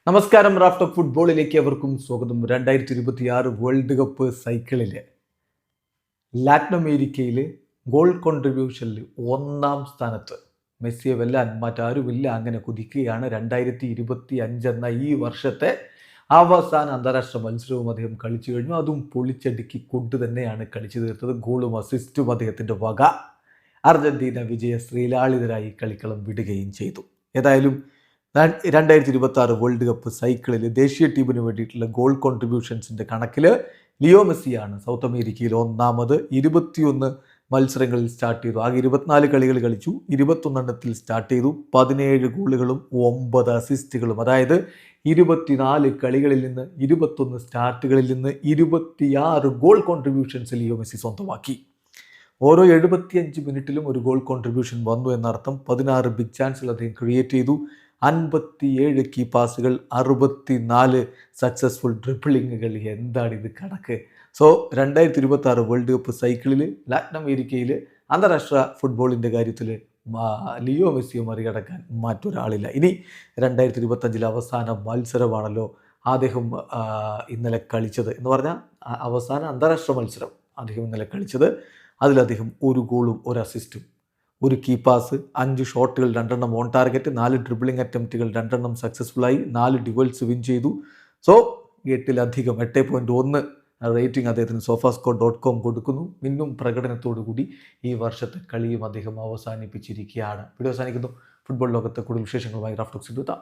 നമസ്കാരം. Raft of ഫുട്ബോളിലേക്ക് അവർക്കും സ്വാഗതം. 2026 വേൾഡ് കപ്പ് സൈക്കിളിൽ ലാറ്റിൻ അമേരിക്കയിൽ ഗോൾ കോൺട്രിബ്യൂഷനിൽ ഒന്നാം സ്ഥാനത്ത് മെസ്സിയെ വെല്ലാൻ മറ്റാരുമില്ല. അങ്ങനെ കുതിക്കുകയാണ്. 2025 എന്ന ഈ വർഷത്തെ അവസാന അന്താരാഷ്ട്ര മത്സരവും അദ്ദേഹം കളിച്ചു കഴിഞ്ഞു. അതും പൊളിച്ചടുക്കി കൊണ്ട് തന്നെയാണ് കളിച്ചു തീർത്തത്. ഗോളും അസിസ്റ്റും അദ്ദേഹത്തിൻ്റെ വക. അർജന്റീന വിജയ ശ്രീലാളിതരായി കളിക്കളം വിടുകയും ചെയ്തു. ഏതായാലും 2026 വേൾഡ് കപ്പ് സൈക്കിളിൽ ദേശീയ ടീമിന് വേണ്ടിയിട്ടുള്ള ഗോൾ കോൺട്രിബ്യൂഷൻസിൻ്റെ കണക്കിൽ ലിയോ മെസ്സിയാണ് സൗത്ത് അമേരിക്കയിൽ ഒന്നാമത്. 21 മത്സരങ്ങളിൽ സ്റ്റാർട്ട് ചെയ്തു. ആകെ 24 കളികൾ കളിച്ചു. 21 സ്റ്റാർട്ട് ചെയ്തു. 17 ഗോളുകളും 9 അസിസ്റ്റുകളും. അതായത് 24 കളികളിൽ നിന്ന് 21 സ്റ്റാർട്ടുകളിൽ നിന്ന് 26 ഗോൾ കോൺട്രിബ്യൂഷൻസ് ലിയോ മെസ്സി സ്വന്തമാക്കി. ഓരോ 75 മിനിറ്റിലും ഒരു ഗോൾ കോൺട്രിബ്യൂഷൻ വന്നു എന്നർത്ഥം. 16 ബിഗ് ചാൻസുകൾ അദ്ദേഹം ക്രിയേറ്റ് ചെയ്തു. 57 കീ പാസുകൾ, 64 സക്സസ്ഫുൾ ഡ്രിബിളിങ്ങുകൾ. എന്താണ് ഇത് കണക്ക്? സോ 2026 വേൾഡ് കപ്പ് സൈക്കിളിൽ ലാറ്റിൻ അമേരിക്കയിൽ അന്താരാഷ്ട്ര ഫുട്ബോളിൻ്റെ കാര്യത്തിൽ ലിയോ മെസ്സിയെ മറികടക്കാൻ മറ്റൊരാളില്ല. ഇനി 2025 അവസാന മത്സരമാണല്ലോ അദ്ദേഹം ഇന്നലെ കളിച്ചത് എന്ന് പറഞ്ഞാൽ അവസാന അന്താരാഷ്ട്ര മത്സരം അദ്ദേഹം ഇന്നലെ കളിച്ചത്. അതിലദ്ദേഹം ഒരു ഗോളും ഒരു അസിസ്റ്റും, ഒരു കീ പാസ്, 5 ഷോട്ടുകൾ 2 ഓൺ ടാർഗറ്റ്, 4 ഡ്രിബിളിംഗ് അറ്റംപ്റ്റുകൾ 2 സക്സസ്ഫുള്ളായി, 4 ഡ്യുവൽസ് വിൻ ചെയ്തു. സോ 8-ലധികം 8.1 റേറ്റിംഗ് അദ്ദേഹത്തിന് sofascore.com കൊടുക്കുന്നു. മിന്നും പ്രകടനത്തോടു കൂടി ഈ വർഷത്തെ കളിയും അദ്ദേഹം അവസാനിപ്പിച്ചിരിക്കുകയാണ്. വീഡിയോ അവസാനിക്കുന്നു. ഫുട്ബോൾ ലോകത്തെ കൂടുതൽ വിശേഷങ്ങളുമായി റാഫ്റ്റ് ടോക്സിൽ എത്താം.